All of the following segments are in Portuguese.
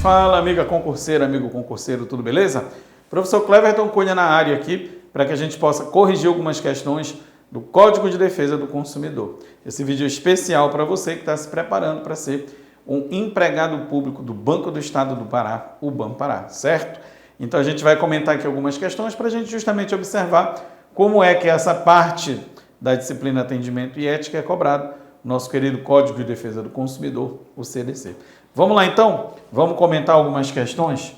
Fala, amiga concurseira, amigo concurseiro, tudo beleza? Professor Cleverton Cunha na área aqui, para que a gente possa corrigir algumas questões do Código de Defesa do Consumidor. Esse vídeo é especial para você que está se preparando para ser um empregado público do Banco do Estado do Pará, o Banpará, certo? Então a gente vai comentar aqui algumas questões para a gente justamente observar como é que essa parte da disciplina Atendimento e Ética é cobrado no nosso querido Código de Defesa do Consumidor, o CDC. Vamos lá então? Vamos comentar algumas questões?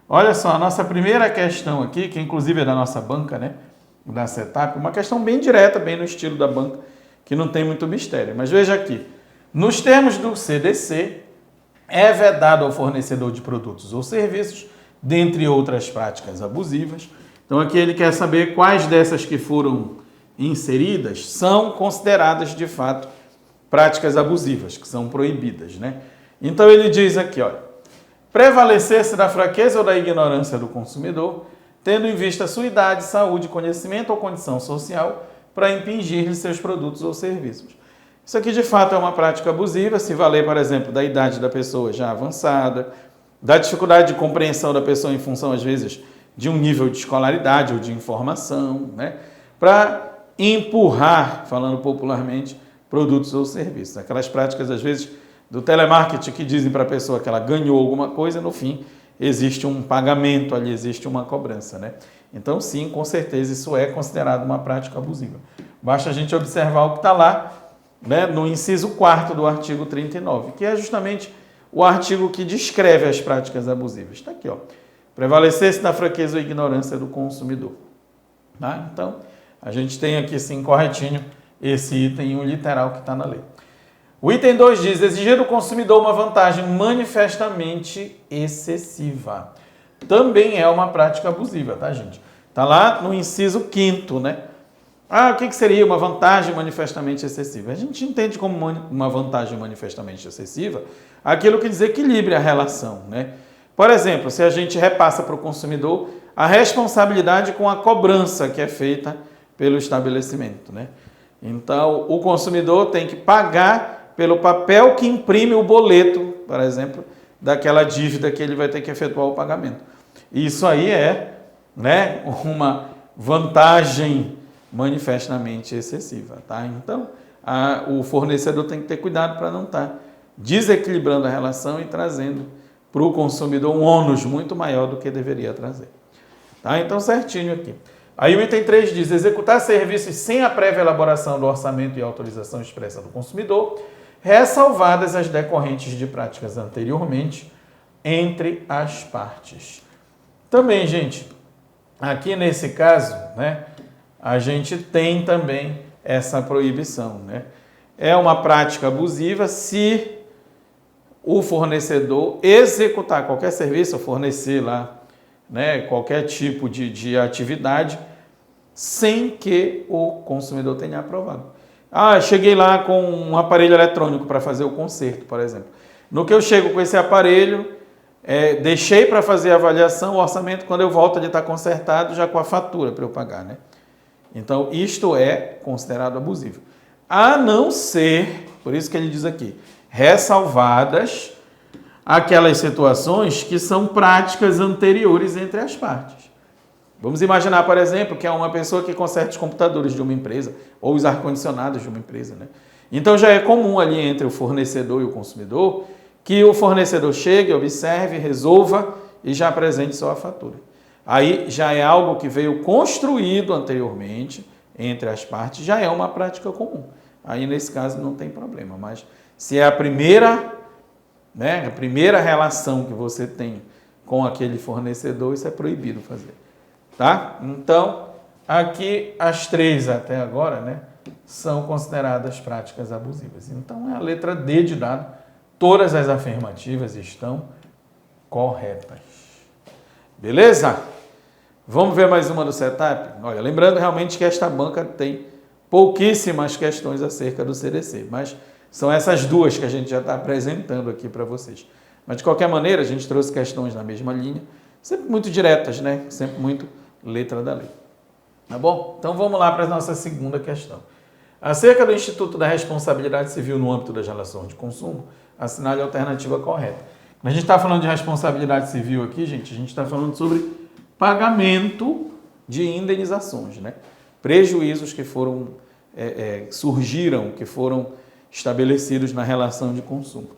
Olha só, a nossa primeira questão aqui, que inclusive é da nossa banca, né? Da CETAP, uma questão bem direta, bem no estilo da banca, que não tem muito mistério. Mas veja aqui, nos termos do CDC, é vedado ao fornecedor de produtos ou serviços, dentre outras práticas abusivas. Então aqui ele quer saber quais dessas que foram inseridas são consideradas de fato práticas abusivas, que são proibidas, né? Então ele diz aqui, olha, prevalecer-se da fraqueza ou da ignorância do consumidor, tendo em vista a sua idade, saúde, conhecimento ou condição social, para impingir-lhe seus produtos ou serviços. Isso aqui de fato é uma prática abusiva, se valer, por exemplo, da idade da pessoa já avançada, da dificuldade de compreensão da pessoa em função, às vezes, de um nível de escolaridade ou de informação, né? Para empurrar, falando popularmente, produtos ou serviços. Aquelas práticas, às vezes, do telemarketing que dizem para a pessoa que ela ganhou alguma coisa, no fim, existe um pagamento ali, existe uma cobrança, né? Então, sim, com certeza, isso é considerado uma prática abusiva. Basta a gente observar o que está lá, né, no inciso 4º do artigo 39, que é justamente o artigo que descreve as práticas abusivas. Está aqui, ó. Prevalecer-se da fraqueza ou ignorância do consumidor. Tá? Então, a gente tem aqui, sim, corretinho, esse item, o literal que está na lei. O item 2 diz, exigir do consumidor uma vantagem manifestamente excessiva. Também é uma prática abusiva, tá, gente? Está lá no inciso 5º, né? Ah, o que seria uma vantagem manifestamente excessiva? A gente entende como uma vantagem manifestamente excessiva aquilo que desequilibra a relação, né? Por exemplo, se a gente repassa para o consumidor a responsabilidade com a cobrança que é feita pelo estabelecimento, né? Então, o consumidor tem que pagar pelo papel que imprime o boleto, por exemplo, daquela dívida que ele vai ter que efetuar o pagamento. Isso aí é, né, uma vantagem manifestamente excessiva, tá? Então, o fornecedor tem que ter cuidado para não estar desequilibrando a relação e trazendo para o consumidor um ônus muito maior do que deveria trazer. Tá? Então, certinho aqui. Aí o item 3 diz, executar serviços sem a prévia elaboração do orçamento e autorização expressa do consumidor, ressalvadas as decorrentes de práticas anteriormente entre as partes. Também, gente, aqui nesse caso, né, a gente tem também essa proibição, né? É uma prática abusiva se o fornecedor executar qualquer serviço, fornecer lá, né, qualquer tipo de atividade, sem que o consumidor tenha aprovado. Ah, cheguei lá com um aparelho eletrônico para fazer o conserto, por exemplo. No que eu chego com esse aparelho, deixei para fazer a avaliação, o orçamento, quando eu volto ele está consertado, já com a fatura para eu pagar, né? Então, isto é considerado abusivo. A não ser, por isso que ele diz aqui, ressalvadas aquelas situações que são práticas anteriores entre as partes. Vamos imaginar, por exemplo, que é uma pessoa que conserta os computadores de uma empresa ou os ar-condicionados de uma empresa, né? Então já é comum ali entre o fornecedor e o consumidor que o fornecedor chegue, observe, resolva e já apresente sua fatura. Aí já é algo que veio construído anteriormente entre as partes, já é uma prática comum. Aí nesse caso não tem problema, mas se é a primeira relação que você tem com aquele fornecedor, isso é proibido fazer. Tá? Então, aqui as 3 até agora, né, são consideradas práticas abusivas. Então, é a letra D de dado. Todas as afirmativas estão corretas. Beleza? Vamos ver mais uma do setup? Olha, lembrando realmente que esta banca tem pouquíssimas questões acerca do CDC, mas são essas 2 que a gente já está apresentando aqui para vocês. Mas, de qualquer maneira, a gente trouxe questões na mesma linha, sempre muito diretas, né? Sempre muito letra da lei. Tá bom? Então, vamos lá para a nossa segunda questão. Acerca do Instituto da Responsabilidade Civil no âmbito das relações de consumo, assinale a alternativa correta. A gente está falando de responsabilidade civil aqui, gente, a gente está falando sobre pagamento de indenizações, né? Prejuízos que foram, surgiram, que foram estabelecidos na relação de consumo.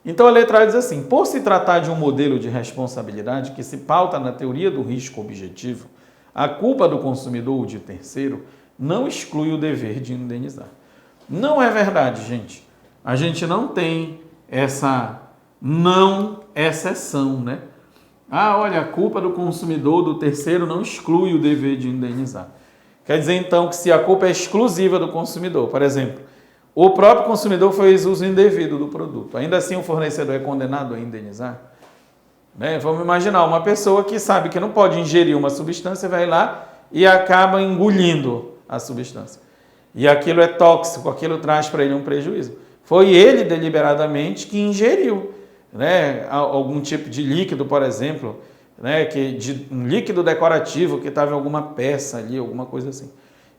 Então a letra A diz assim: por se tratar de um modelo de responsabilidade que se pauta na teoria do risco objetivo, a culpa do consumidor ou de terceiro não exclui o dever de indenizar. Não é verdade, gente. A gente não tem essa não exceção, né? Ah, olha, a culpa do consumidor, do terceiro, não exclui o dever de indenizar. Quer dizer, então, que se a culpa é exclusiva do consumidor, por exemplo, o próprio consumidor fez uso indevido do produto, ainda assim o fornecedor é condenado a indenizar? Né? Vamos imaginar uma pessoa que sabe que não pode ingerir uma substância, vai lá e acaba engolindo a substância. E aquilo é tóxico, aquilo traz para ele um prejuízo. Foi ele deliberadamente que ingeriu, né, algum tipo de líquido, por exemplo, né, um líquido decorativo que estava em alguma peça ali, alguma coisa assim.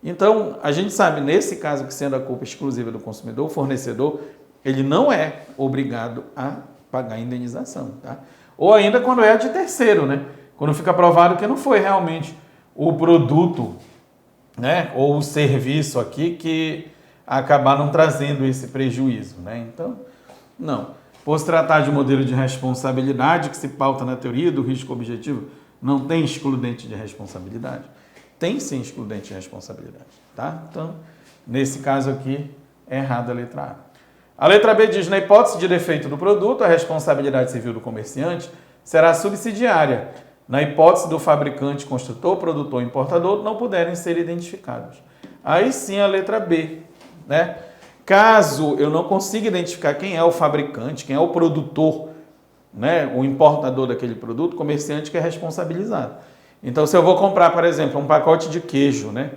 Então, a gente sabe, nesse caso, que sendo a culpa exclusiva do consumidor, o fornecedor, ele não é obrigado a pagar a indenização, tá? Ou ainda quando é de terceiro, né? Quando fica provado que não foi realmente o produto, né, ou o serviço aqui que acabaram trazendo esse prejuízo, né? Então, não. Por se tratar de um modelo de responsabilidade que se pauta na teoria do risco objetivo, não tem excludente de responsabilidade? Tem sim excludente de responsabilidade, tá? Então, nesse caso aqui, é errada a letra A. A letra B diz: na hipótese de defeito do produto, a responsabilidade civil do comerciante será subsidiária, na hipótese do fabricante, construtor, produtor e importador não puderem ser identificados. Aí sim a letra B, né? Caso eu não consiga identificar quem é o fabricante, quem é o produtor, né, o importador daquele produto, o comerciante que é responsabilizado. Então, se eu vou comprar, por exemplo, um pacote de queijo, né,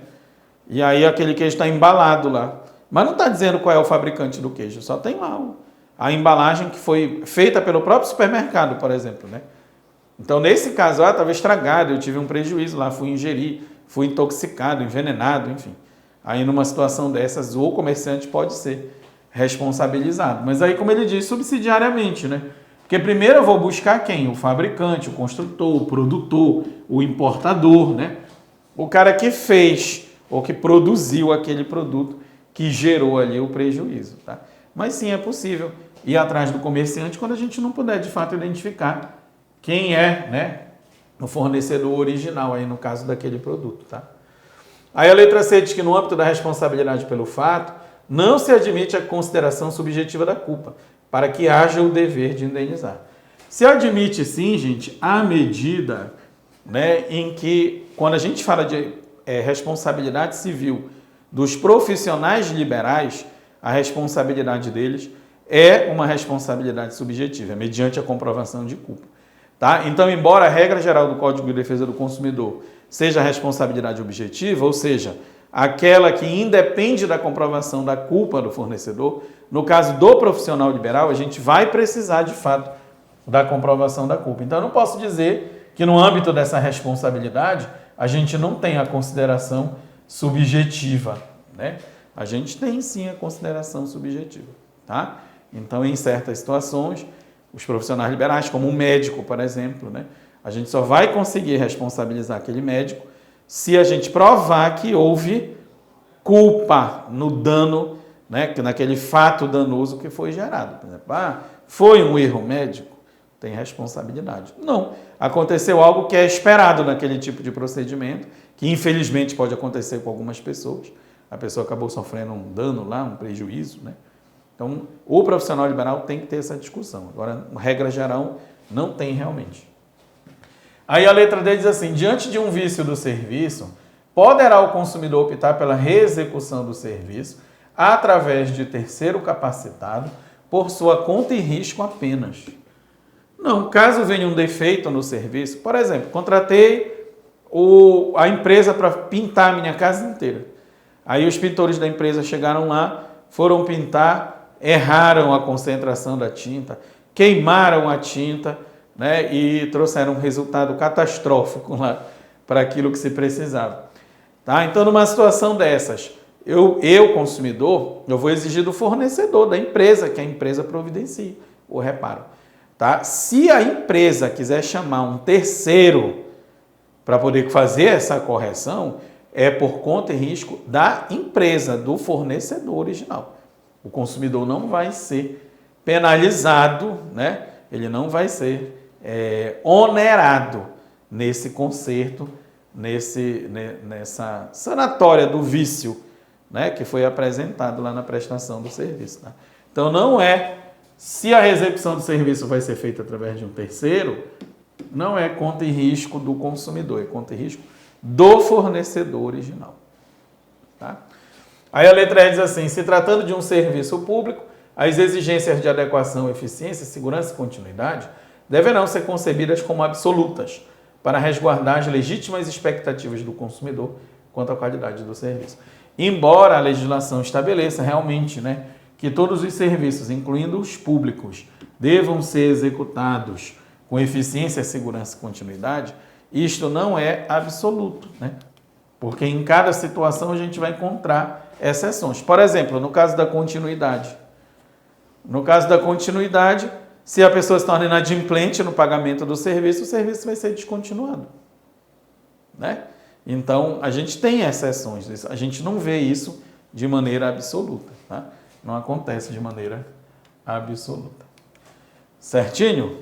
e aí aquele queijo está embalado lá, mas não está dizendo qual é o fabricante do queijo, só tem lá a embalagem que foi feita pelo próprio supermercado, por exemplo, né? Então, nesse caso, estava estragado, eu tive um prejuízo lá, fui ingerir, fui intoxicado, envenenado, enfim. Aí, numa situação dessas, o comerciante pode ser responsabilizado. Mas aí, como ele diz, subsidiariamente, né? Porque primeiro eu vou buscar quem? O fabricante, o construtor, o produtor, o importador, né? O cara que fez ou que produziu aquele produto que gerou ali o prejuízo, tá? Mas sim, é possível ir atrás do comerciante quando a gente não puder, de fato, identificar quem é, né, o fornecedor original, aí no caso daquele produto, tá? Aí a letra C diz que no âmbito da responsabilidade pelo fato, não se admite a consideração subjetiva da culpa, para que haja o dever de indenizar. Se admite sim, gente, à medida, né, em que, quando a gente fala de responsabilidade civil dos profissionais liberais, a responsabilidade deles é uma responsabilidade subjetiva, mediante a comprovação de culpa. Tá? Então, embora a regra geral do Código de Defesa do Consumidor seja a responsabilidade objetiva, ou seja, aquela que independe da comprovação da culpa do fornecedor, no caso do profissional liberal, a gente vai precisar, de fato, da comprovação da culpa. Então, eu não posso dizer que no âmbito dessa responsabilidade, a gente não tem a consideração subjetiva, né? A gente tem sim a consideração subjetiva, tá? Então, em certas situações, os profissionais liberais, como um médico, por exemplo, né? A gente só vai conseguir responsabilizar aquele médico se a gente provar que houve culpa no dano, né? Naquele fato danoso que foi gerado. Por exemplo, foi um erro médico? Tem responsabilidade. Não. Aconteceu algo que é esperado naquele tipo de procedimento, que infelizmente pode acontecer com algumas pessoas. A pessoa acabou sofrendo um dano lá, um prejuízo, né? Então, o profissional liberal tem que ter essa discussão. Agora, regra geral, não tem realmente. Aí a letra D diz assim: diante de um vício do serviço, poderá o consumidor optar pela reexecução do serviço através de terceiro capacitado por sua conta e risco apenas. Não, caso venha um defeito no serviço, por exemplo, contratei a empresa para pintar a minha casa inteira. Aí os pintores da empresa chegaram lá, foram pintar, erraram a concentração da tinta, queimaram a tinta, né, e trouxeram um resultado catastrófico lá para aquilo que se precisava. Tá? Então, numa situação dessas, eu, consumidor, eu vou exigir do fornecedor, da empresa, que a empresa providencie o reparo. Tá? Se a empresa quiser chamar um terceiro para poder fazer essa correção, é por conta e risco da empresa, do fornecedor original. O consumidor não vai ser penalizado, né? Ele não vai ser onerado nesse conserto, nessa sanatória do vício, né? Que foi apresentado lá na prestação do serviço. Tá? Então não é, se a execução do serviço vai ser feita através de um terceiro, não é conta e risco do consumidor, é conta e risco do fornecedor original. Tá? Aí a letra E diz assim, se tratando de um serviço público, as exigências de adequação, eficiência, segurança e continuidade deverão ser concebidas como absolutas para resguardar as legítimas expectativas do consumidor quanto à qualidade do serviço. Embora a legislação estabeleça realmente, né, que todos os serviços, incluindo os públicos, devam ser executados com eficiência, segurança e continuidade, isto não é absoluto, né? Porque em cada situação a gente vai encontrar exceções. Por exemplo, no caso da continuidade. No caso da continuidade, se a pessoa se torna inadimplente no pagamento do serviço, o serviço vai ser descontinuado, né? Então, a gente tem exceções. A gente não vê isso de maneira absoluta, tá? Não acontece de maneira absoluta. Certinho?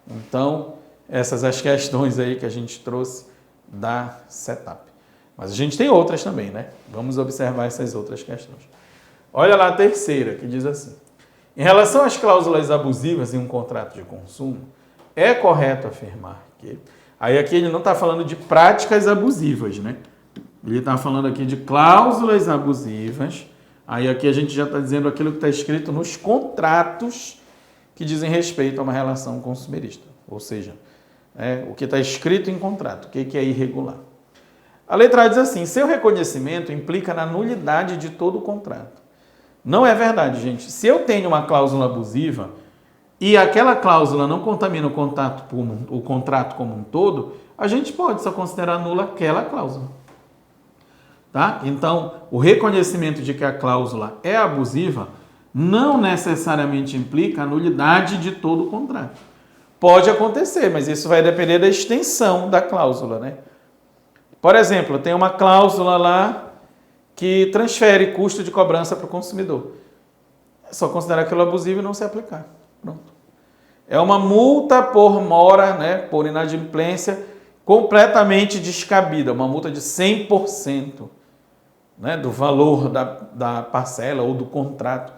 Então, essas as questões aí que a gente trouxe da setup. Mas a gente tem outras também, né? Vamos observar essas outras questões. Olha lá a terceira, que diz assim. Em relação às cláusulas abusivas em um contrato de consumo, é correto afirmar que... Aí aqui ele não está falando de práticas abusivas, né? Ele está falando aqui de cláusulas abusivas. Aí aqui a gente já está dizendo aquilo que está escrito nos contratos que dizem respeito a uma relação consumerista. Ou seja, o que está escrito em contrato, o que é irregular. A letra A diz assim, seu reconhecimento implica na nulidade de todo o contrato. Não é verdade, gente. Se eu tenho uma cláusula abusiva e aquela cláusula não contamina o contrato como um todo, a gente pode só considerar nula aquela cláusula. Tá? Então, o reconhecimento de que a cláusula é abusiva não necessariamente implica a nulidade de todo o contrato. Pode acontecer, mas isso vai depender da extensão da cláusula, né? Por exemplo, tem uma cláusula lá que transfere custo de cobrança para o consumidor. É só considerar aquilo abusivo e não se aplicar. Pronto. É uma multa por mora, né, por inadimplência, completamente descabida, uma multa de 100%, né, do valor da parcela ou do contrato.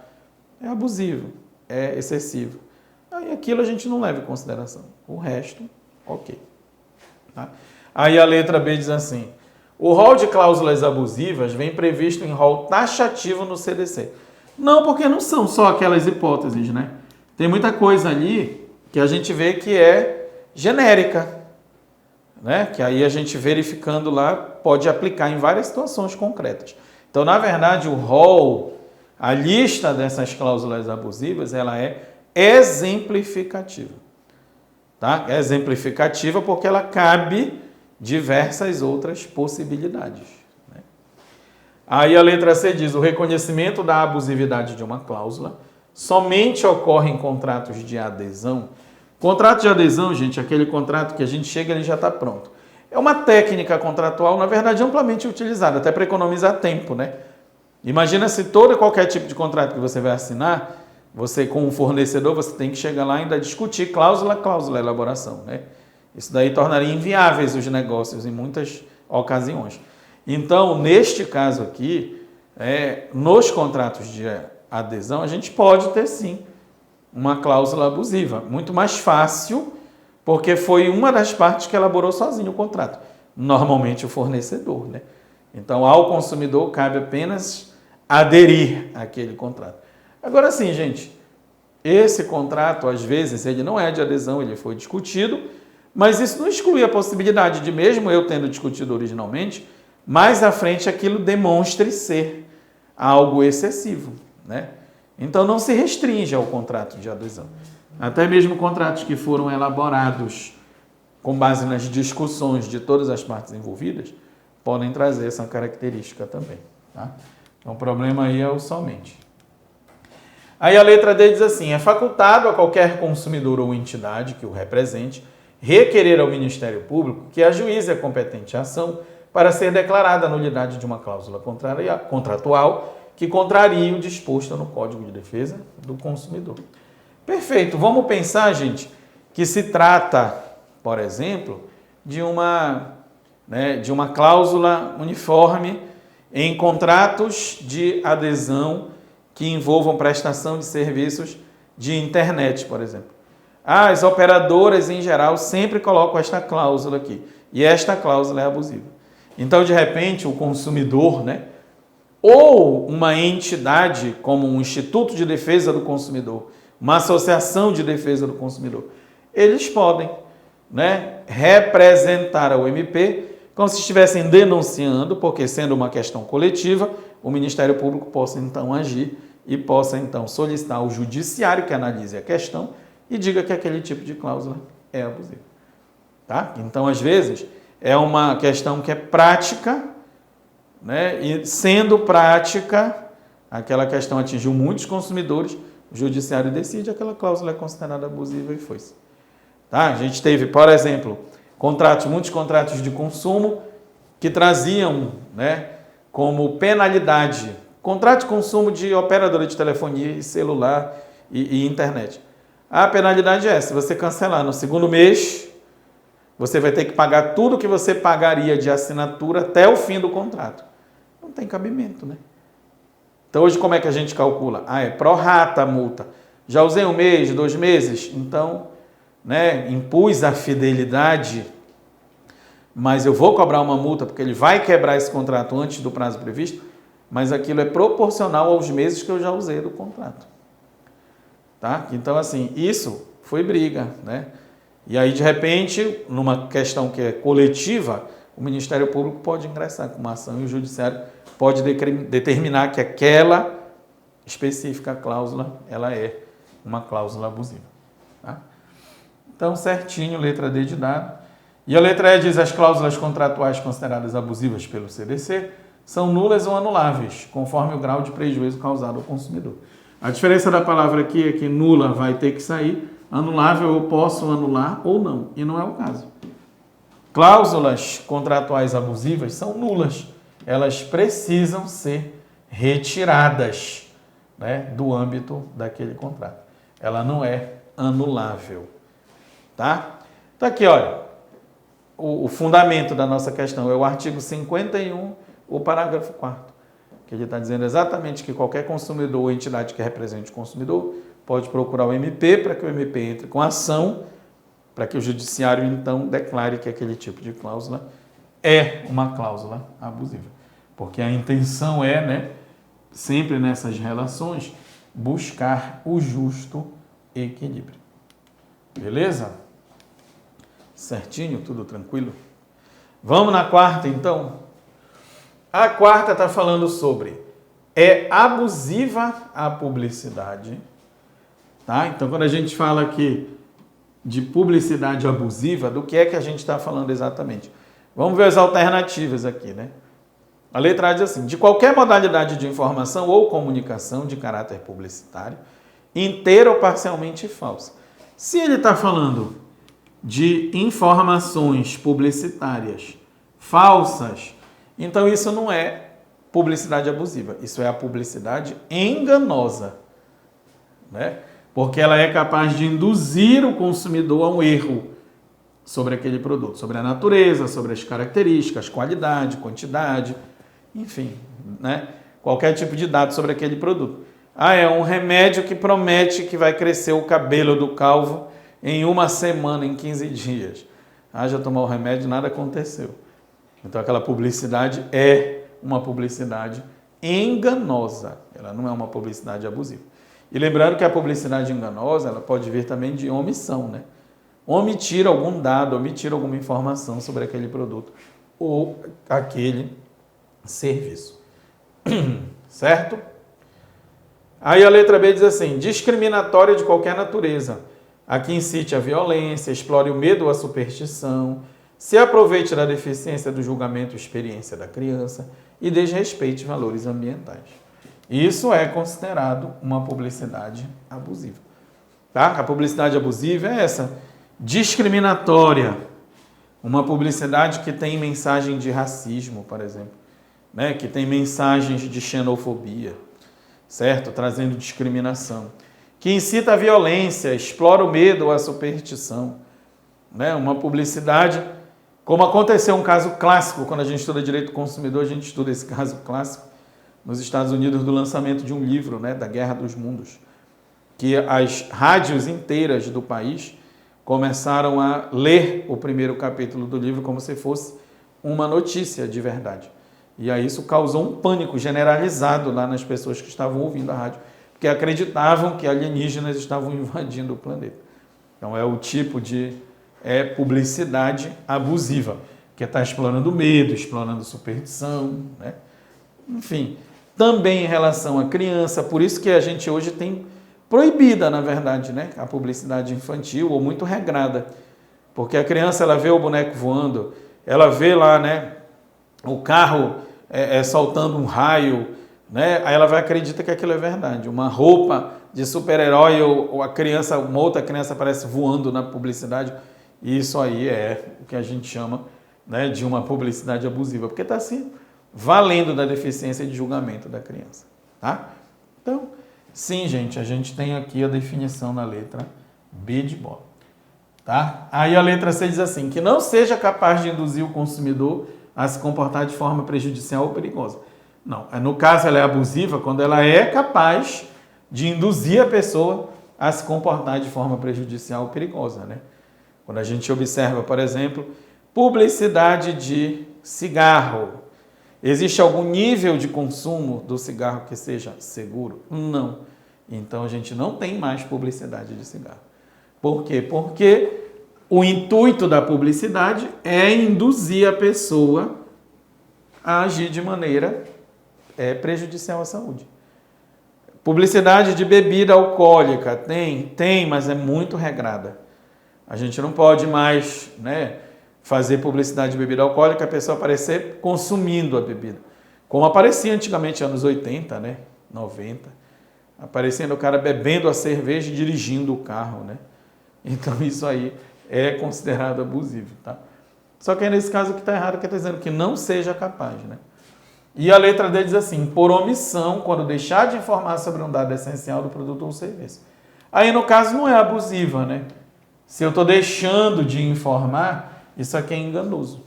É abusivo, é excessivo. Aí aquilo a gente não leva em consideração. O resto, ok. Tá? Aí a letra B diz assim, o rol de cláusulas abusivas vem previsto em rol taxativo no CDC. Não, porque não são só aquelas hipóteses, né? Tem muita coisa ali que a gente vê que é genérica, né? Que aí a gente verificando lá pode aplicar em várias situações concretas. Então, na verdade, o rol, a lista dessas cláusulas abusivas, ela é exemplificativa. Tá? É exemplificativa porque ela cabe diversas outras possibilidades. Né? Aí a letra C diz, o reconhecimento da abusividade de uma cláusula somente ocorre em contratos de adesão. Contrato de adesão, gente, é aquele contrato que a gente chega e ele já está pronto. É uma técnica contratual, na verdade, amplamente utilizada, até para economizar tempo, né? Imagina se qualquer tipo de contrato que você vai assinar, você com um fornecedor, você tem que chegar lá e ainda discutir cláusula a cláusula, elaboração, né? Isso daí tornaria inviáveis os negócios em muitas ocasiões. Então, neste caso aqui, nos contratos de adesão, a gente pode ter sim uma cláusula abusiva. Muito mais fácil, porque foi uma das partes que elaborou sozinho o contrato. Normalmente o fornecedor, né? Então, ao consumidor cabe apenas aderir àquele contrato. Agora sim, gente, esse contrato, às vezes, ele não é de adesão, ele foi discutido, mas isso não exclui a possibilidade de, mesmo eu tendo discutido originalmente, mais à frente aquilo demonstre ser algo excessivo, né? Então não se restringe ao contrato de adesão. Até mesmo contratos que foram elaborados com base nas discussões de todas as partes envolvidas, podem trazer essa característica também. Tá? Então o problema aí é o somente. Aí a letra D diz assim: é facultado a qualquer consumidor ou entidade que o represente requerer ao Ministério Público que ajuize a competente ação para ser declarada a nulidade de uma cláusula contratual que contraria o disposto no Código de Defesa do Consumidor. Perfeito. Vamos pensar, gente, que se trata, por exemplo, de uma cláusula uniforme em contratos de adesão que envolvam prestação de serviços de internet, por exemplo. As operadoras, em geral, sempre colocam esta cláusula aqui. E esta cláusula é abusiva. Então, de repente, o consumidor, ou uma entidade como um Instituto de Defesa do Consumidor, uma associação de defesa do consumidor, eles podem representar ao MP como se estivessem denunciando, porque sendo uma questão coletiva, o Ministério Público possa então agir e possa então solicitar ao judiciário que analise a questão e diga que aquele tipo de cláusula é abusiva. Tá? Então, às vezes, é uma questão que é prática, e sendo prática, aquela questão atingiu muitos consumidores, o judiciário decide, aquela cláusula é considerada abusiva e foi-se. Tá? A gente teve, por exemplo, muitos contratos de consumo que traziam como penalidade, contrato de consumo de operadora de telefonia e celular e internet. A penalidade é, se você cancelar no segundo mês, você vai ter que pagar tudo que você pagaria de assinatura até o fim do contrato. Não tem cabimento, Então, hoje, como é que a gente calcula? É pro rata a multa. Já usei 1 mês, 2 meses, então, impus a fidelidade, mas eu vou cobrar uma multa porque ele vai quebrar esse contrato antes do prazo previsto, mas aquilo é proporcional aos meses que eu já usei do contrato. Tá? Então, assim, isso foi briga, E aí, de repente, numa questão que é coletiva, o Ministério Público pode ingressar com uma ação e o Judiciário pode determinar que aquela específica cláusula, ela é uma cláusula abusiva. Tá? Então, certinho, letra D de dado. E a letra E diz: as cláusulas contratuais consideradas abusivas pelo CDC são nulas ou anuláveis, conforme o grau de prejuízo causado ao consumidor. A diferença da palavra aqui é que nula vai ter que sair, anulável eu posso anular ou não, e não é o caso. Cláusulas contratuais abusivas são nulas, elas precisam ser retiradas do âmbito daquele contrato. Ela não é anulável. Tá? Então aqui, olha, o fundamento da nossa questão é o artigo 51, o parágrafo 4º, que ele está dizendo exatamente que qualquer consumidor ou entidade que represente o consumidor pode procurar o MP para que o MP entre com ação, para que o judiciário, então, declare que aquele tipo de cláusula é uma cláusula abusiva. Porque a intenção é, sempre nessas relações, buscar o justo equilíbrio. Beleza? Certinho? Tudo tranquilo? Vamos na quarta, então? A quarta está falando sobre: é abusiva a publicidade? Tá? Então, quando a gente fala aqui de publicidade abusiva, do que é que a gente está falando exatamente? Vamos ver as alternativas aqui, A letra A diz assim: de qualquer modalidade de informação ou comunicação de caráter publicitário, inteira ou parcialmente falsa. Se ele está falando de informações publicitárias falsas, então isso não é publicidade abusiva, isso é a publicidade enganosa, Porque ela é capaz de induzir o consumidor a um erro sobre aquele produto, sobre a natureza, sobre as características, qualidade, quantidade, enfim, qualquer tipo de dado sobre aquele produto. É um remédio que promete que vai crescer o cabelo do calvo em 1 semana, em 15 dias. Já tomou o remédio, nada aconteceu. Então aquela publicidade é uma publicidade enganosa, ela não é uma publicidade abusiva. E lembrando que a publicidade enganosa, ela pode vir também de omissão, Omitir algum dado, omitir alguma informação sobre aquele produto ou aquele serviço. Certo? Aí a letra B diz assim: discriminatória de qualquer natureza, a que incite a violência, explore o medo ou a superstição, se aproveite da deficiência do julgamento ou experiência da criança e desrespeite valores ambientais. Isso é considerado uma publicidade abusiva. Tá? A publicidade abusiva é essa, discriminatória. Uma publicidade que tem mensagem de racismo, por exemplo, né? Que tem mensagens de xenofobia, certo? Trazendo discriminação. Que incita a violência, explora o medo ou a superstição. Né? Uma publicidade, como aconteceu um caso clássico, quando a gente estuda direito do consumidor, a gente estuda esse caso clássico, nos Estados Unidos, do lançamento de um livro, né, da Guerra dos Mundos, que as rádios inteiras do país começaram a ler o primeiro capítulo do livro como se fosse uma notícia de verdade. E aí isso causou um pânico generalizado lá nas pessoas que estavam ouvindo a rádio, porque acreditavam que alienígenas estavam invadindo o planeta. Então é o tipo de publicidade abusiva, que está explorando medo, explorando superstição, né? Enfim, também em relação à criança, por isso que a gente hoje tem proibida, na verdade, né, a publicidade infantil, ou muito regrada, porque a criança, ela vê o boneco voando, ela vê lá, né, o carro soltando um raio, né, aí ela vai acreditar que aquilo é verdade. Uma roupa de super-herói ou uma outra criança aparece voando na publicidade, e isso aí é o que a gente chama, né, de uma publicidade abusiva, porque está assim valendo da deficiência de julgamento da criança, tá? Então, sim, gente, a gente tem aqui a definição na letra B de bola, tá? Aí a letra C diz assim, que não seja capaz de induzir o consumidor a se comportar de forma prejudicial ou perigosa. Não, no caso ela é abusiva quando ela é capaz de induzir a pessoa a se comportar de forma prejudicial ou perigosa, né? Quando a gente observa, por exemplo, publicidade de cigarro. Existe algum nível de consumo do cigarro que seja seguro? Não. Então a gente não tem mais publicidade de cigarro. Por quê? Porque o intuito da publicidade é induzir a pessoa a agir de maneira prejudicial à saúde. Publicidade de bebida alcoólica tem, mas é muito regrada. A gente não pode mais, né, fazer publicidade de bebida alcoólica, a pessoa aparecer consumindo a bebida. Como aparecia antigamente, anos 80, né, 90, aparecendo o cara bebendo a cerveja e dirigindo o carro, né? Então isso aí é considerado abusivo, tá? Só que aí nesse caso que está errado, que está dizendo que não seja capaz, né? E a letra D diz assim, por omissão, quando deixar de informar sobre um dado essencial do produto ou serviço. Aí no caso não é abusiva, né? Se eu estou deixando de informar, isso aqui é enganoso,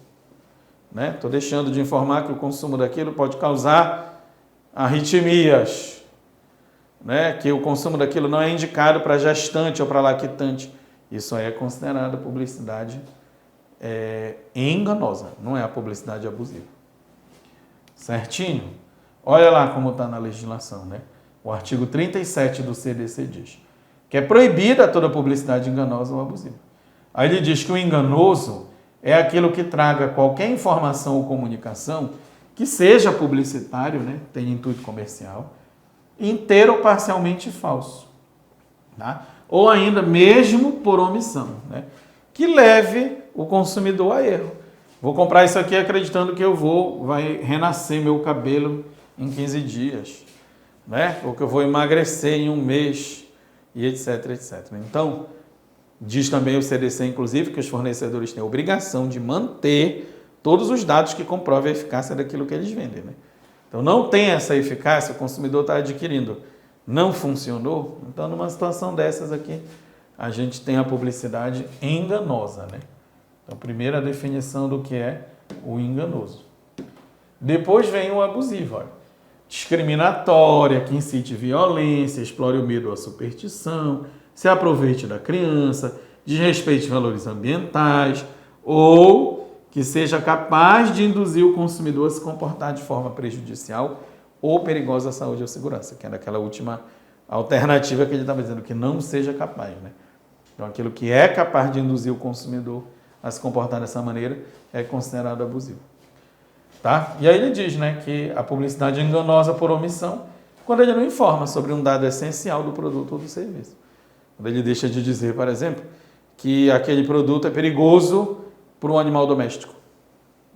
né? Estou deixando de informar que o consumo daquilo pode causar arritmias, né? Que o consumo daquilo não é indicado para gestante ou para lactante. Isso aí é considerado publicidade enganosa, não é a publicidade abusiva. Certinho? Olha lá como está na legislação, né? O artigo 37 do CDC diz que é proibida toda publicidade enganosa ou abusiva. Aí ele diz que o enganoso é aquilo que traga qualquer informação ou comunicação que seja publicitário, né? Tem intuito comercial, inteiro ou parcialmente falso, tá? Ou ainda mesmo por omissão, né? Que leve o consumidor a erro. Vou comprar isso aqui acreditando que vai renascer meu cabelo em 15 dias, né? Ou que eu vou emagrecer em um mês, e etc, etc. Então, diz também o CDC, inclusive, que os fornecedores têm a obrigação de manter todos os dados que comprovem a eficácia daquilo que eles vendem, né? Então, não tem essa eficácia, o consumidor está adquirindo, não funcionou. Então, numa situação dessas aqui, a gente tem a publicidade enganosa, né? Então, primeira definição do que é o enganoso. Depois vem o abusivo, olha. Discriminatória, que incite violência, explore o medo ou a superstição, se aproveite da criança, desrespeite valores ambientais ou que seja capaz de induzir o consumidor a se comportar de forma prejudicial ou perigosa à saúde ou segurança, que é daquela última alternativa que ele estava dizendo, que não seja capaz, né? Então, aquilo que é capaz de induzir o consumidor a se comportar dessa maneira é considerado abusivo. Tá? E aí ele diz, né, que a publicidade é enganosa por omissão quando ele não informa sobre um dado essencial do produto ou do serviço. Quando ele deixa de dizer, por exemplo, que aquele produto é perigoso para um animal doméstico,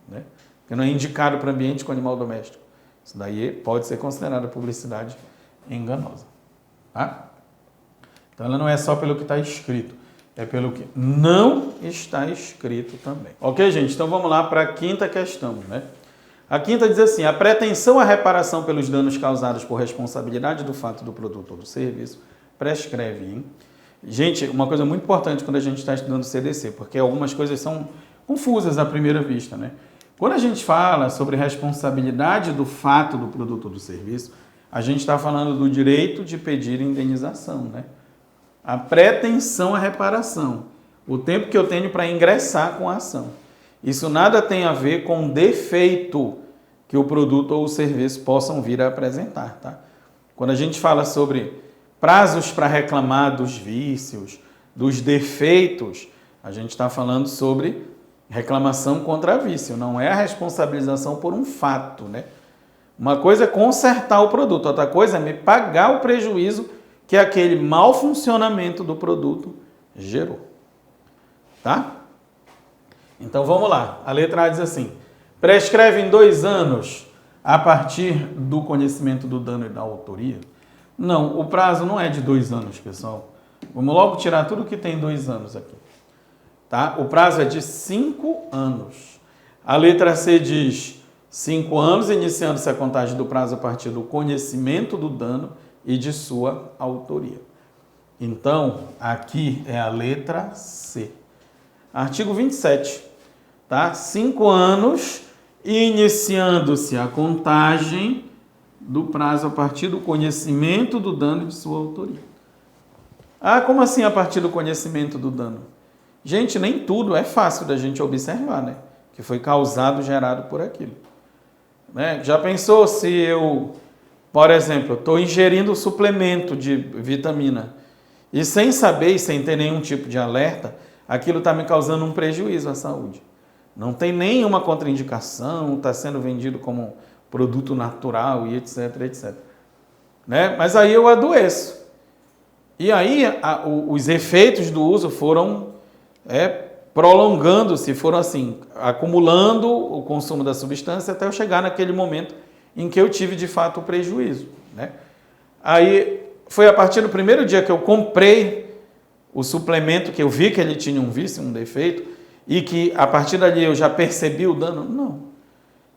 né? Que não é indicado para o ambiente com animal doméstico. Isso daí pode ser considerada publicidade enganosa. Tá? Então ela não é só pelo que está escrito, é pelo que não está escrito também. Ok, gente? Então vamos lá para a quinta questão, né? A quinta diz assim: a pretensão à reparação pelos danos causados por responsabilidade do fato do produto ou do serviço prescreve, hein? Gente, uma coisa muito importante quando a gente está estudando CDC, porque algumas coisas são confusas à primeira vista, né? Quando a gente fala sobre responsabilidade do fato do produto ou do serviço, a gente está falando do direito de pedir indenização, né? A pretensão à reparação, o tempo que eu tenho para ingressar com a ação. Isso nada tem a ver com o defeito que o produto ou o serviço possam vir a apresentar, tá? Quando a gente fala sobre prazos para reclamar dos vícios, dos defeitos, a gente está falando sobre reclamação contra vício, não é a responsabilização por um fato, né? Uma coisa é consertar o produto, outra coisa é me pagar o prejuízo que aquele mau funcionamento do produto gerou, tá? Então vamos lá, a letra A diz assim: prescreve em 2 anos a partir do conhecimento do dano e da autoria? Não, o prazo não é de 2 anos, pessoal. Vamos logo tirar tudo que tem 2 anos aqui. Tá? O prazo é de 5 anos. A letra C diz 5 anos, iniciando-se a contagem do prazo a partir do conhecimento do dano e de sua autoria. Então, aqui é a letra C. Artigo 27. Tá? 5 anos, iniciando-se a contagem do prazo a partir do conhecimento do dano e de sua autoria. Ah, como assim a partir do conhecimento do dano? Gente, nem tudo é fácil da gente observar, né? Que foi causado, gerado por aquilo. Né? Já pensou se eu, por exemplo, estou ingerindo suplemento de vitamina e sem saber e sem ter nenhum tipo de alerta, aquilo está me causando um prejuízo à saúde. Não tem nenhuma contraindicação, está sendo vendido como produto natural e etc, etc. Né? Mas aí eu adoeço. E aí os efeitos do uso foram prolongando-se, foram assim, acumulando o consumo da substância até eu chegar naquele momento em que eu tive de fato o prejuízo. Né? Aí foi a partir do primeiro dia que eu comprei o suplemento, que eu vi que ele tinha um vício, um defeito, e que a partir dali eu já percebi o dano? Não.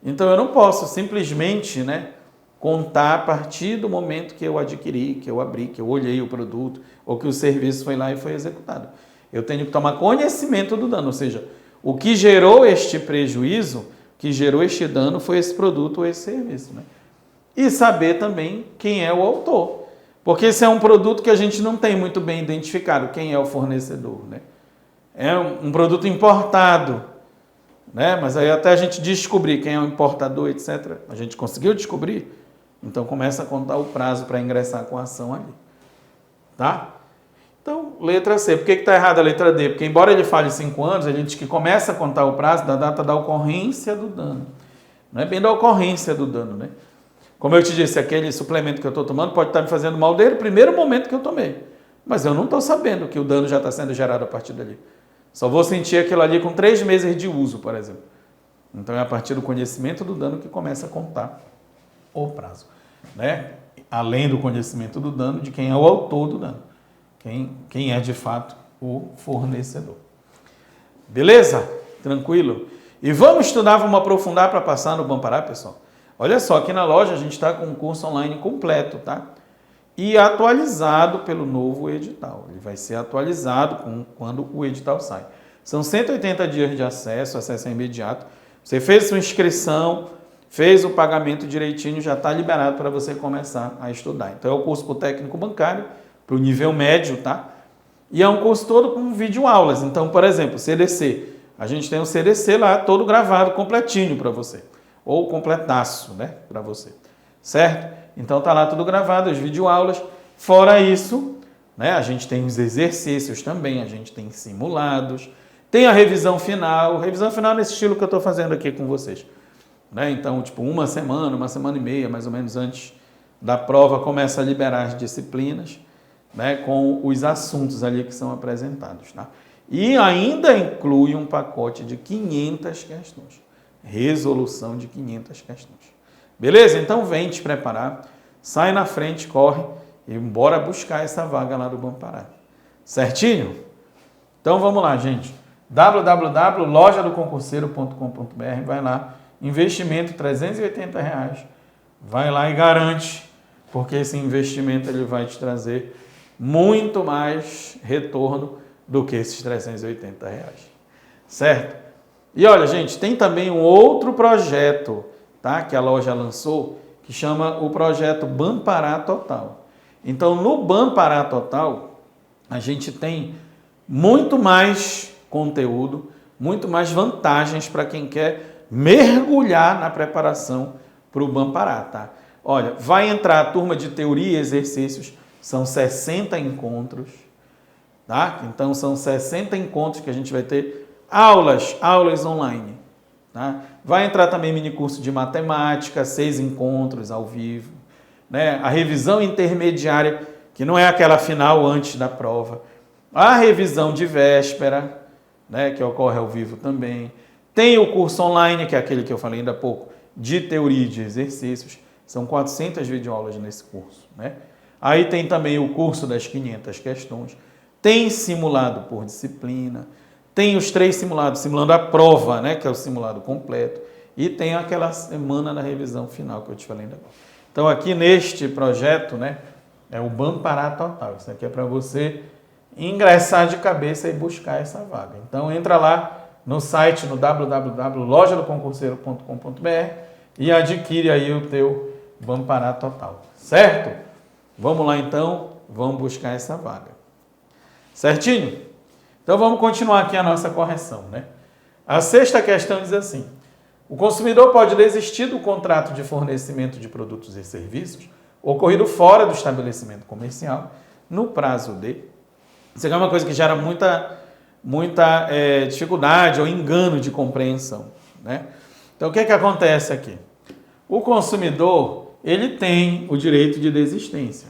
Então eu não posso simplesmente, né, contar a partir do momento que eu adquiri, que eu abri, que eu olhei o produto, ou que o serviço foi lá e foi executado. Eu tenho que tomar conhecimento do dano, ou seja, o que gerou este prejuízo, o que gerou este dano foi esse produto ou esse serviço. Né? E saber também quem é o autor. Porque esse é um produto que a gente não tem muito bem identificado, quem é o fornecedor. Né? É um produto importado, né? Mas aí até a gente descobrir quem é o importador, etc. A gente conseguiu descobrir? Então começa a contar o prazo para ingressar com a ação ali. Tá? Então, letra C. Por que está errada a letra D? Porque embora ele fale 5 anos, a gente diz que começa a contar o prazo da data da ocorrência do dano. Não é bem da ocorrência do dano, né? Como eu te disse, aquele suplemento que eu estou tomando pode estar me fazendo mal desde o primeiro momento que eu tomei. Mas eu não estou sabendo que o dano já está sendo gerado a partir dali. Só vou sentir aquilo ali com 3 meses de uso, por exemplo. Então é a partir do conhecimento do dano que começa a contar o prazo. Né? Além do conhecimento do dano, de quem é o autor do dano. Quem é de fato o fornecedor. Beleza? Tranquilo? E vamos estudar, vamos aprofundar para passar no Bampará, pessoal. Olha só, aqui na loja a gente está com um curso online completo, tá? E atualizado pelo novo edital. Ele vai ser atualizado quando o edital sai. São 180 dias de acesso é imediato. Você fez sua inscrição, fez o pagamento direitinho, já está liberado para você começar a estudar. Então é o curso para o técnico bancário, para o nível médio, tá? E é um curso todo com videoaulas. Então, por exemplo, CDC. A gente tem um CDC lá todo gravado, completinho para você. Ou completaço, né? Para você. Certo? Então tá lá tudo gravado, as videoaulas. Fora isso, né, a gente tem os exercícios também, a gente tem simulados, tem a revisão final nesse estilo que eu estou fazendo aqui com vocês. Né? Então, tipo, uma semana e meia, mais ou menos antes da prova, começa a liberar as disciplinas, né, com os assuntos ali que são apresentados. Tá? E ainda inclui um pacote de 500 questões, resolução de 500 questões. Beleza? Então vem te preparar, sai na frente, corre e bora buscar essa vaga lá do Banpará. Certinho? Então vamos lá, gente. www.lojadoconcurseiro.com.br, vai lá, investimento R$380, vai lá e garante, porque esse investimento ele vai te trazer muito mais retorno do que esses R$380, certo? E olha, gente, tem também um outro projeto, tá, que a loja lançou, que chama o projeto Banpará Total. Então, no Banpará Total, a gente tem muito mais conteúdo, muito mais vantagens para quem quer mergulhar na preparação para o Banpará, tá? Olha, vai entrar a turma de teoria e exercícios, são 60 encontros, tá? Então, são 60 encontros que a gente vai ter aulas online, tá? Vai entrar também mini curso de matemática, 6 encontros ao vivo, né? A revisão intermediária, que não é aquela final antes da prova. A revisão de véspera, né, que ocorre ao vivo também. Tem o curso online, que é aquele que eu falei ainda há pouco, de teoria e de exercícios. São 400 videoaulas nesse curso, né? Aí tem também o curso das 500 questões. Tem simulado por disciplina. Tem os 3 simulados, simulando a prova, né, que é o simulado completo. E tem aquela semana da revisão final que eu te falei ainda agora. Então aqui neste projeto, né, é o Banpará Total. Isso aqui é para você ingressar de cabeça e buscar essa vaga. Então entra lá no site, no www.lojadoconcurseiro.com.br e adquire aí o teu Banpará Total, certo? Vamos lá então, vamos buscar essa vaga. Certinho? Então vamos continuar aqui a nossa correção, né? A 6ª questão diz assim: o consumidor pode desistir do contrato de fornecimento de produtos e serviços ocorrido fora do estabelecimento comercial no prazo de... Isso aqui é uma coisa que gera muita dificuldade ou engano de compreensão, né? Então, o que acontece aqui? O consumidor, ele tem o direito de desistência,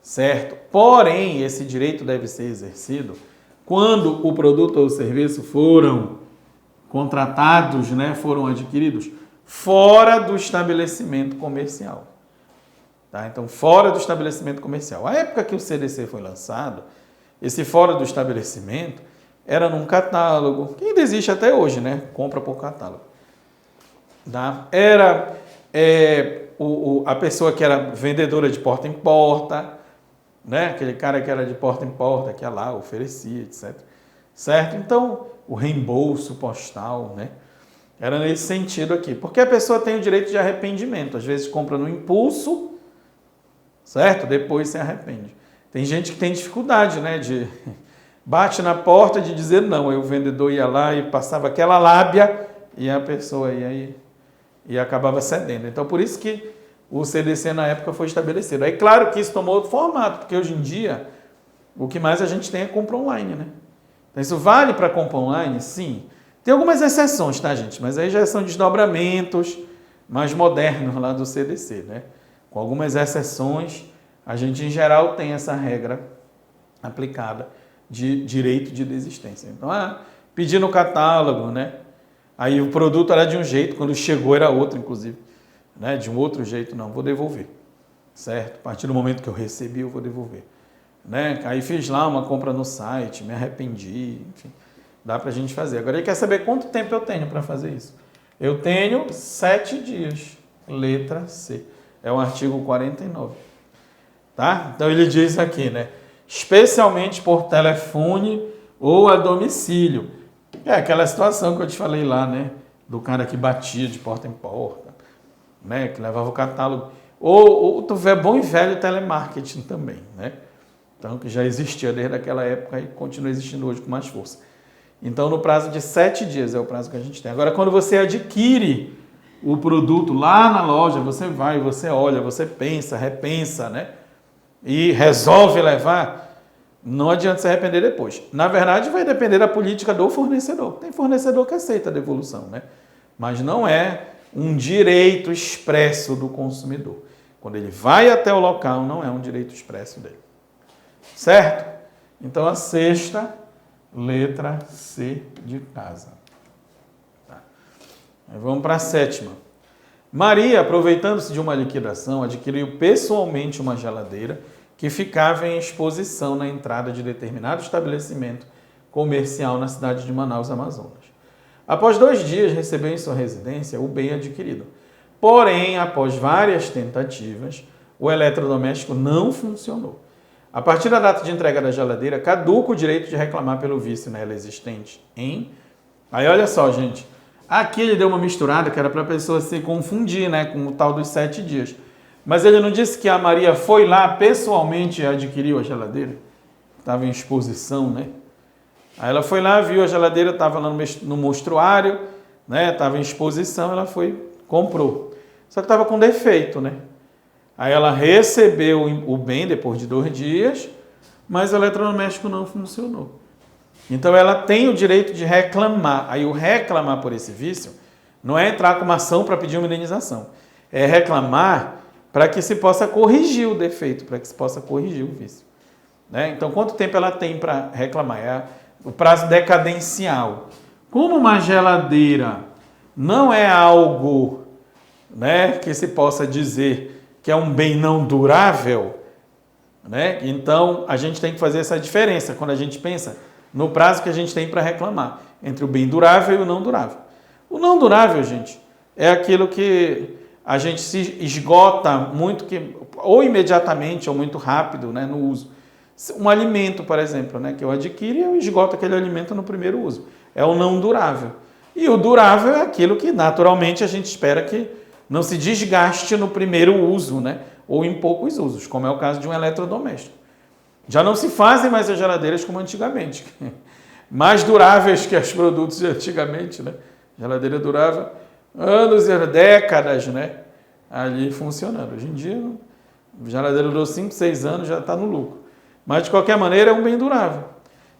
certo? Porém, esse direito deve ser exercido quando o produto ou o serviço foram contratados, né, foram adquiridos fora do estabelecimento comercial. Tá? Então, fora do estabelecimento comercial. A época que o CDC foi lançado, esse fora do estabelecimento era num catálogo, que ainda existe até hoje, né? Compra por catálogo. Tá? Era a pessoa que era vendedora de porta em porta, né? Aquele cara que era de porta em porta, que ia lá, oferecia, etc. Certo? Então, o reembolso postal, né? Era nesse sentido aqui. Porque a pessoa tem o direito de arrependimento. Às vezes compra no impulso, certo? Depois se arrepende. Tem gente que tem dificuldade, né? Bate na porta de dizer não. Aí o vendedor ia lá e passava aquela lábia e a pessoa ia acabava cedendo. Então, por isso que o CDC na época foi estabelecido. Aí, claro que isso tomou outro formato, porque hoje em dia o que mais a gente tem é compra online, né? Então, isso vale para compra online? Sim. Tem algumas exceções, tá, gente? Mas aí já são desdobramentos mais modernos lá do CDC, né? Com algumas exceções, a gente, em geral, tem essa regra aplicada de direito de desistência. Então, pedir no catálogo, né? Aí o produto era de um jeito, quando chegou era outro, inclusive. Né? De um outro jeito, não, vou devolver. Certo? A partir do momento que eu recebi, eu vou devolver. Né? Aí fiz lá uma compra no site, me arrependi, enfim. Dá pra gente fazer. Agora ele quer saber quanto tempo eu tenho para fazer isso. Eu tenho 7 dias. Letra C. É o artigo 49. Tá? Então ele diz aqui, né? Especialmente por telefone ou a domicílio. É aquela situação que eu te falei lá, né? Do cara que batia de porta em porta, né? Que levava o catálogo. Ou bom e velho telemarketing também, né? Então, que já existia desde aquela época e continua existindo hoje com mais força. Então, no prazo de 7 dias é o prazo que a gente tem. Agora, quando você adquire o produto lá na loja, você vai, você olha, você pensa, repensa, né? E resolve levar, não adianta se arrepender depois. Na verdade, vai depender da política do fornecedor. Tem fornecedor que aceita a devolução, né? Mas não é um direito expresso do consumidor. Quando ele vai até o local, não é um direito expresso dele. Certo? Então, a 6ª, letra C de casa. Tá. Aí vamos para a 7ª. Maria, aproveitando-se de uma liquidação, adquiriu pessoalmente uma geladeira que ficava em exposição na entrada de determinado estabelecimento comercial na cidade de Manaus, Amazonas. Após 2 dias, recebeu em sua residência o bem adquirido. Porém, após várias tentativas, o eletrodoméstico não funcionou. A partir da data de entrega da geladeira, caduca o direito de reclamar pelo vício nela existente em... Aí olha só, gente. Aqui ele deu uma misturada que era para a pessoa se confundir, né, com o tal dos 7 dias. Mas ele não disse que a Maria foi lá pessoalmente e adquiriu a geladeira? Estava em exposição, né? Aí ela foi lá, viu a geladeira, estava lá no mostruário, né? Estava em exposição, ela foi, comprou. Só que estava com defeito, né? Aí ela recebeu o bem depois de 2 dias, mas o eletrodoméstico não funcionou. Então ela tem o direito de reclamar. Aí o reclamar por esse vício não é entrar com uma ação para pedir uma indenização. É reclamar para que se possa corrigir o defeito, para que se possa corrigir o vício. Né? Então quanto tempo ela tem para reclamar? É o prazo decadencial. Como uma geladeira não é algo, né, que se possa dizer que é um bem não durável, né? Então a gente tem que fazer essa diferença quando a gente pensa no prazo que a gente tem para reclamar entre o bem durável e o não durável. O não durável, gente, é aquilo que a gente se esgota muito, ou imediatamente ou muito rápido, né, no uso. Um alimento, por exemplo, né, que eu adquiro e eu esgoto aquele alimento no primeiro uso. É o não durável. E o durável é aquilo que naturalmente a gente espera que não se desgaste no primeiro uso, né, ou em poucos usos, como é o caso de um eletrodoméstico. Já não se fazem mais as geladeiras como antigamente. Mais duráveis que os produtos de antigamente, né? Geladeira durava anos e décadas, né? Ali funcionando. Hoje em dia, a geladeira durou 5, 6 anos, já está no lucro. Mas, de qualquer maneira, é um bem durável.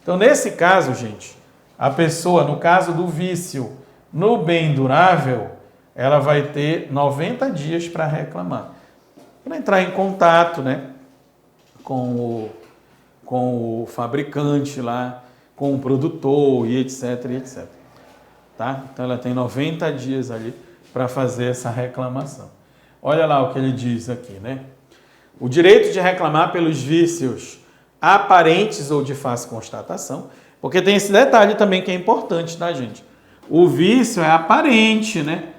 Então, nesse caso, gente, a pessoa, no caso do vício no bem durável, ela vai ter 90 dias para reclamar. Para entrar em contato, né? Com o fabricante lá, com o produtor e etc, e etc. Tá? Então ela tem 90 dias ali para fazer essa reclamação. Olha lá o que ele diz aqui, né? O direito de reclamar pelos vícios aparentes ou de fácil constatação, porque tem esse detalhe também que é importante, tá, gente? O vício é aparente, né?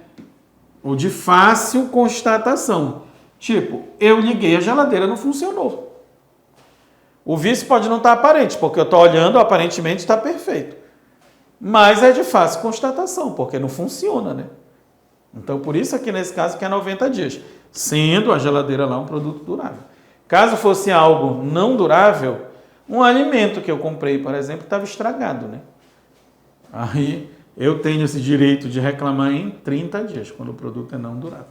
O de fácil constatação. Tipo, eu liguei, a geladeira não funcionou. O vício pode não estar aparente, porque eu estou olhando, aparentemente está perfeito. Mas é de fácil constatação, porque não funciona, né? Então, por isso aqui nesse caso que é 90 dias, sendo a geladeira lá um produto durável. Caso fosse algo não durável, um alimento que eu comprei, por exemplo, estava estragado, né? Aí eu tenho esse direito de reclamar em 30 dias, quando o produto é não durável.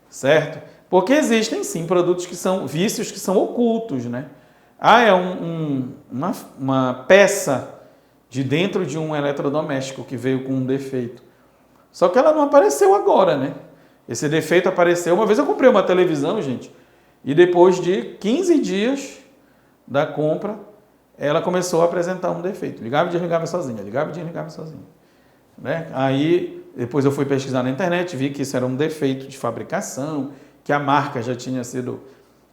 Certo? Porque existem sim produtos que são vícios que são ocultos, né? É uma peça de dentro de um eletrodoméstico que veio com um defeito. Só que ela não apareceu agora, né? Esse defeito apareceu. Uma vez eu comprei uma televisão, gente, e depois de 15 dias da compra, ela começou a apresentar um defeito. Ligava e desligava sozinha, ligava e desligava sozinha. Né? Aí, depois eu fui pesquisar na internet, vi que isso era um defeito de fabricação, que a marca já tinha sido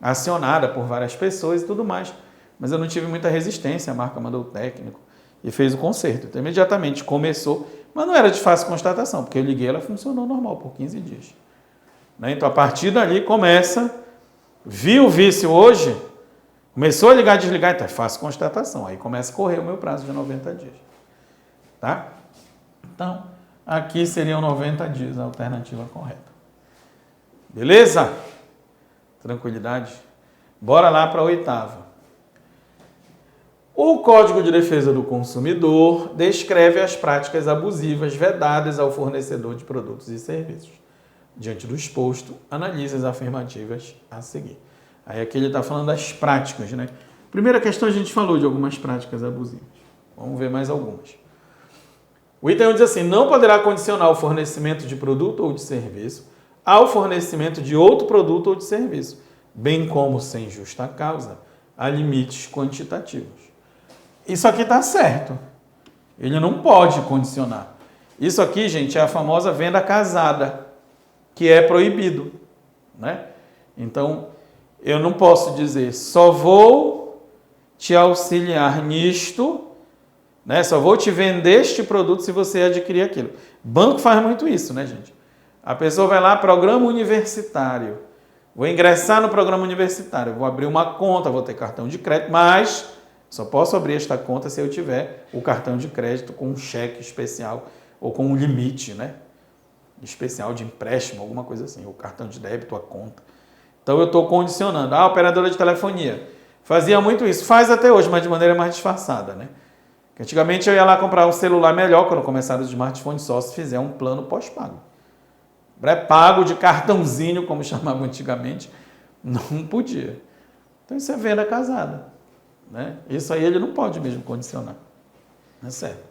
acionada por várias pessoas e tudo mais. Mas eu não tive muita resistência, a marca mandou o técnico e fez o conserto. Então, imediatamente começou, mas não era de fácil constatação, porque eu liguei, ela funcionou normal por 15 dias. Né? Então, a partir dali começa, viu o vício hoje, começou a ligar e desligar, então é fácil constatação. Aí começa a correr o meu prazo de 90 dias. Tá? Então, aqui seriam 90 dias a alternativa correta. Beleza? Tranquilidade? Bora lá para a 8ª. O Código de Defesa do Consumidor descreve as práticas abusivas vedadas ao fornecedor de produtos e serviços. Diante do exposto, analise as afirmativas a seguir. Aí aqui ele está falando das práticas, né? Primeira questão, a gente falou de algumas práticas abusivas. Vamos ver mais algumas. O item 1 diz assim: não poderá condicionar o fornecimento de produto ou de serviço ao fornecimento de outro produto ou de serviço, bem como, sem justa causa, a limites quantitativos. Isso aqui está certo. Ele não pode condicionar. Isso aqui, gente, é a famosa venda casada. que é proibido, né? Então, eu não posso dizer, só vou te auxiliar nisto, né? Só vou te vender este produto se você adquirir aquilo. Banco faz muito isso, né, gente? A pessoa vai lá, programa universitário. Vou ingressar no programa universitário, vou abrir uma conta, vou ter cartão de crédito, mas só posso abrir esta conta se eu tiver o cartão de crédito com um cheque especial ou com um limite, né? Especial de empréstimo, alguma coisa assim, ou cartão de débito, a conta. Então eu estou condicionando. A operadora de telefonia fazia muito isso, faz até hoje, mas de maneira mais disfarçada, né? Antigamente eu ia lá comprar um celular melhor quando começaram os smartphones, só se fizer um plano pós-pago. Pré-pago de cartãozinho, como chamavam antigamente, não podia. Então isso é venda casada, né? Isso aí ele não pode mesmo condicionar. É certo.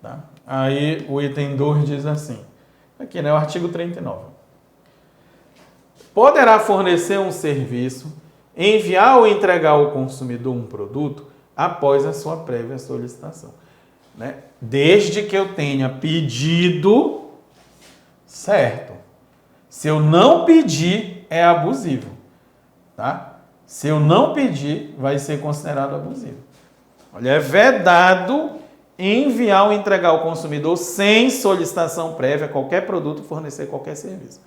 Tá? Aí o item 2 diz assim, aqui, né, o artigo 39. Poderá fornecer um serviço, enviar ou entregar ao consumidor um produto após a sua prévia solicitação, né? Desde que eu tenha pedido, certo. Se eu não pedir, é abusivo, tá? Se eu não pedir, vai ser considerado abusivo. Olha, é vedado enviar ou entregar ao consumidor sem solicitação prévia qualquer produto, fornecer qualquer serviço.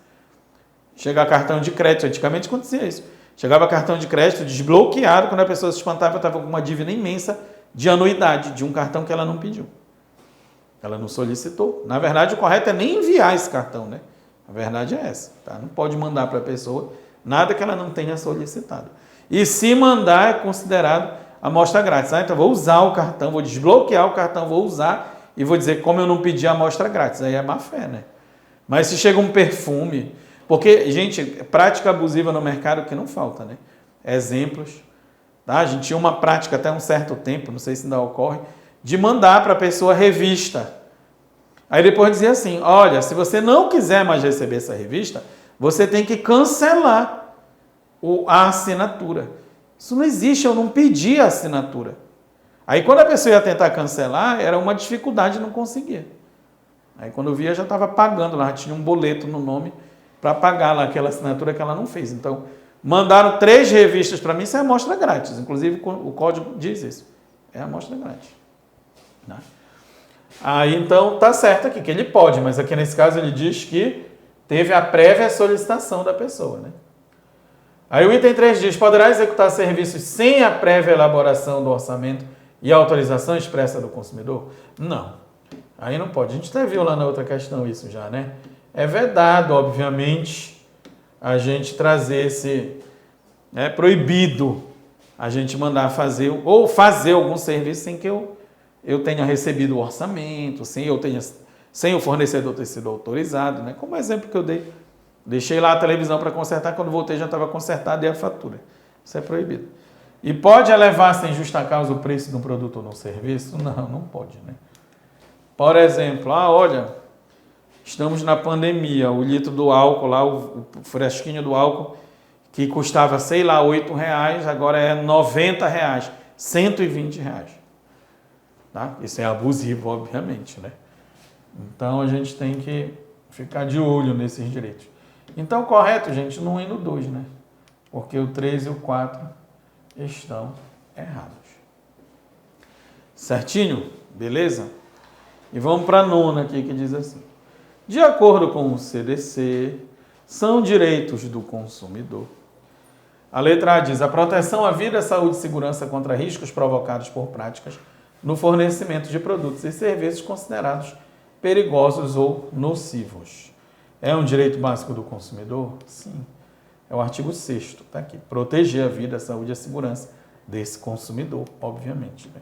Chegar cartão de crédito, antigamente acontecia isso. Chegava cartão de crédito desbloqueado, quando a pessoa se espantava, estava com uma dívida imensa de anuidade de um cartão que ela não pediu. Ela não solicitou. Na verdade, o correto é nem enviar esse cartão, né? A verdade é essa, tá? Não pode mandar para a pessoa nada que ela não tenha solicitado. E se mandar, é considerado amostra grátis. Então, vou usar o cartão, vou desbloquear o cartão, vou usar e vou dizer como eu não pedi a amostra grátis. Aí é má fé, né? Mas se chega um perfume... Porque, gente, prática abusiva no mercado que não falta, né? Exemplos. Tá? A gente tinha uma prática até um certo tempo, não sei se ainda ocorre, de mandar para a pessoa revista. Aí depois dizia assim, olha, se você não quiser mais receber essa revista, você tem que cancelar a assinatura. Isso não existe, eu não pedi a assinatura. Aí quando a pessoa ia tentar cancelar, era uma dificuldade, não conseguia. Aí quando eu via, já estava pagando lá, tinha um boleto no nome para pagar lá aquela assinatura que ela não fez. Então, mandaram 3 revistas para mim, isso é amostra grátis. Inclusive, o código diz isso. É amostra grátis. Né? Aí, então, tá certo aqui, que ele pode, mas aqui nesse caso ele diz que teve a prévia solicitação da pessoa. Né? Aí o item 3 diz, poderá executar serviços sem a prévia elaboração do orçamento e autorização expressa do consumidor? Não. Aí não pode. A gente até viu lá na outra questão isso já, né? É vedado, obviamente, a gente trazer esse... É proibido a gente mandar fazer, ou fazer algum serviço sem que eu tenha recebido o orçamento, sem o fornecedor ter sido autorizado, né? Como exemplo que eu dei. Deixei lá a televisão para consertar, quando voltei já estava consertada e a fatura. Isso é proibido. E pode elevar sem justa causa o preço de um produto ou de um serviço? Não, não pode, né? Por exemplo, olha... Estamos na pandemia, o litro do álcool lá, o fresquinho do álcool, que custava, sei lá, R$8, agora é R$90, R$120. Tá? Isso é abusivo, obviamente, né? Então, a gente tem que ficar de olho nesses direitos. Então, correto, gente, no 1 e no 2, né? Porque o 3 e o 4 estão errados. Certinho? Beleza? E vamos para a 9ª aqui, que diz assim. De acordo com o CDC, são direitos do consumidor. A letra A diz, a proteção à vida, saúde e segurança contra riscos provocados por práticas no fornecimento de produtos e serviços considerados perigosos ou nocivos. É um direito básico do consumidor? Sim. É o artigo 6º, está aqui. Proteger a vida, a saúde e a segurança desse consumidor, obviamente, né?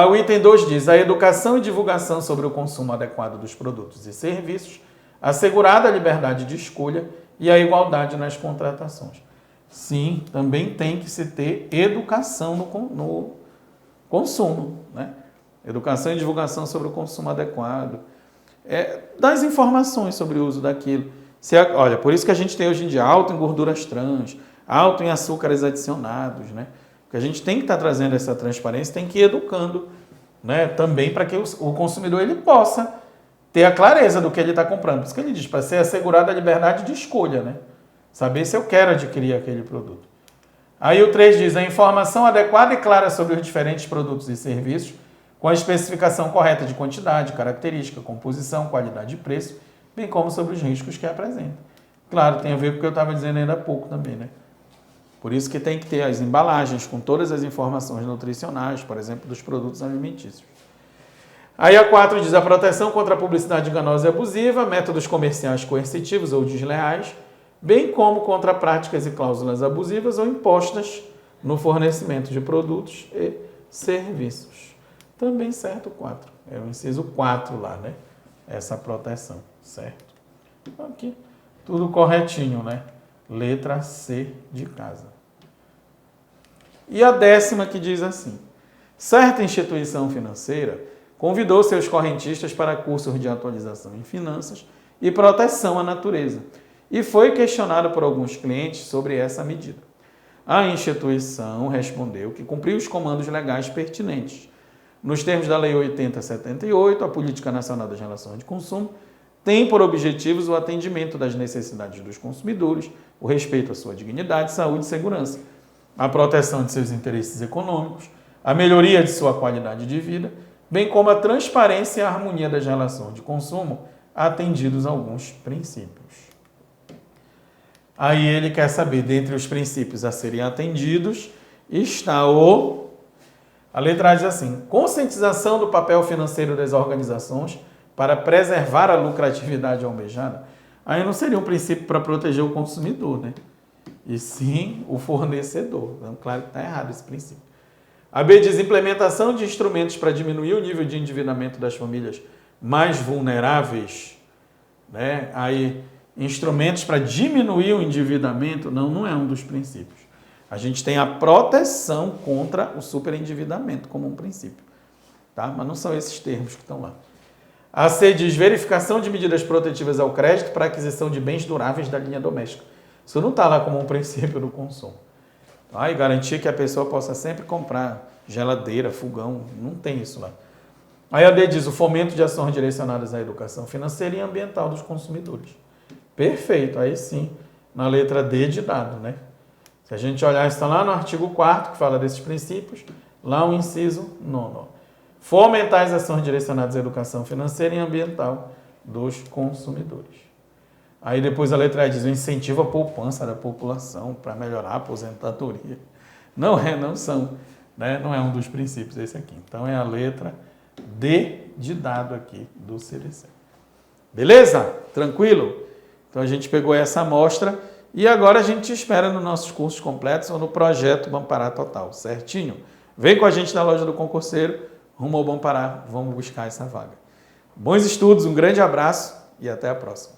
O item 2 diz, a educação e divulgação sobre o consumo adequado dos produtos e serviços, assegurada a liberdade de escolha e a igualdade nas contratações. Sim, também tem que se ter educação no consumo, né? Educação e divulgação sobre o consumo adequado, das informações sobre o uso daquilo. Olha, por isso que a gente tem hoje em dia alto em gorduras trans, alto em açúcares adicionados, né? Porque a gente tem que estar trazendo essa transparência, tem que ir educando, né, também para que o consumidor ele possa ter a clareza do que ele está comprando. Por isso que ele diz, para ser assegurada a liberdade de escolha, né? Saber se eu quero adquirir aquele produto. Aí o 3 diz, a informação adequada e clara sobre os diferentes produtos e serviços, com a especificação correta de quantidade, característica, composição, qualidade e preço, bem como sobre os riscos que apresenta. Claro, tem a ver com o que eu estava dizendo ainda há pouco também, né? Por isso que tem que ter as embalagens com todas as informações nutricionais, por exemplo, dos produtos alimentícios. Aí a 4 diz a proteção contra a publicidade enganosa e abusiva, métodos comerciais coercitivos ou desleais, bem como contra práticas e cláusulas abusivas ou impostas no fornecimento de produtos e serviços. Também certo o 4. É o inciso 4 lá, né? Essa proteção, certo? Aqui, tudo corretinho, né? Letra C de casa. E a 10ª que diz assim, certa instituição financeira convidou seus correntistas para cursos de atualização em finanças e proteção à natureza, e foi questionado por alguns clientes sobre essa medida. A instituição respondeu que cumpriu os comandos legais pertinentes. Nos termos da Lei 8078, a Política Nacional das Relações de Consumo tem por objetivos o atendimento das necessidades dos consumidores, o respeito à sua dignidade, saúde e segurança, a proteção de seus interesses econômicos, a melhoria de sua qualidade de vida, bem como a transparência e a harmonia das relações de consumo, atendidos alguns princípios. Aí ele quer saber, dentre os princípios a serem atendidos, está a letra A diz assim, conscientização do papel financeiro das organizações para preservar a lucratividade almejada. Aí não seria um princípio para proteger o consumidor, né? E sim o fornecedor. Então, claro que está errado esse princípio. A B diz implementação de instrumentos para diminuir o nível de endividamento das famílias mais vulneráveis. Né? Aí, instrumentos para diminuir o endividamento, não é um dos princípios. A gente tem a proteção contra o superendividamento como um princípio. Tá? Mas não são esses termos que estão lá. A C diz verificação de medidas protetivas ao crédito para aquisição de bens duráveis da linha doméstica. Isso não está lá como um princípio do consumo. E garantir que a pessoa possa sempre comprar geladeira, fogão, não tem isso lá. Aí a D diz o fomento de ações direcionadas à educação financeira e ambiental dos consumidores. Perfeito, aí sim, na letra D de dado, né? Se a gente olhar, está lá no artigo 4º, que fala desses princípios, lá o inciso 9º. Fomentar as ações direcionadas à educação financeira e ambiental dos consumidores. Aí depois a letra E diz o incentivo à poupança da população para melhorar a aposentadoria. Não é um dos princípios esse aqui. Então é a letra D de dado aqui do CDC. Beleza? Tranquilo? Então a gente pegou essa amostra e agora a gente espera nos nossos cursos completos ou no projeto Bampará Total, certinho? Vem com a gente na loja do concurseiro, rumo ao Bampará, vamos buscar essa vaga. Bons estudos, um grande abraço e até a próxima.